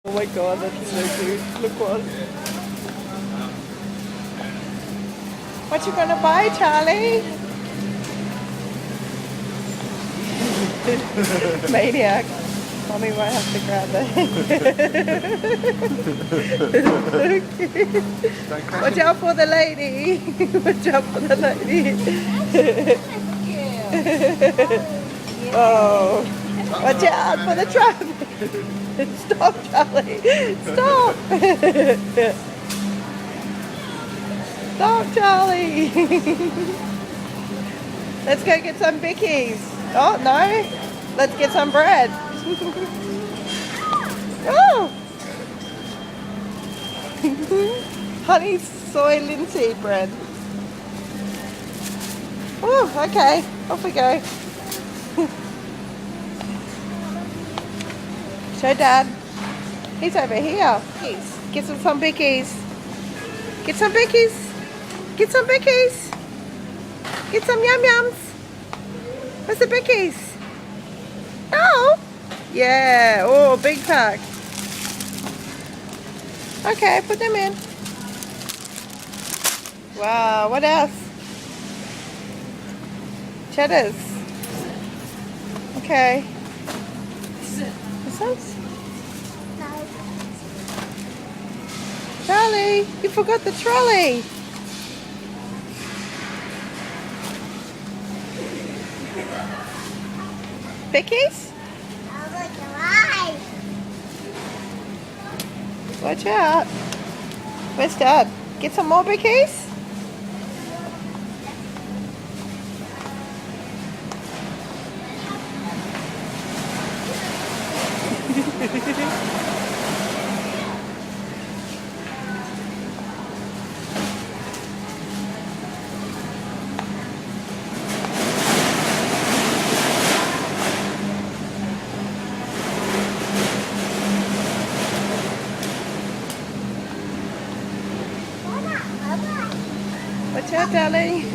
Oh my god, that's so cute. Look what. What you gonna buy, Charlie? Maniac. Mommy might have to grab it. Watch out for the lady. Watch out for the lady. Oh. Watch out for the traffic. Stop, Charlie. Stop. Stop, Charlie. Let's go get some bickies. Oh, no. Let's get some bread. Oh. Honey soy linseed bread. Oh, okay. Off we go. Show Dad. He's over here. Get some bickies. Get some bickies. Get some bickies. Get some yum yums. Where's the bickies? Oh. Yeah. Oh, big pack. Okay, put them in. Wow. What else? Cheddars. Okay. This one's? Charlie, you forgot the trolley. Bickies? Watch out. Where's Dad? Get some more bickies? Watch out, darling.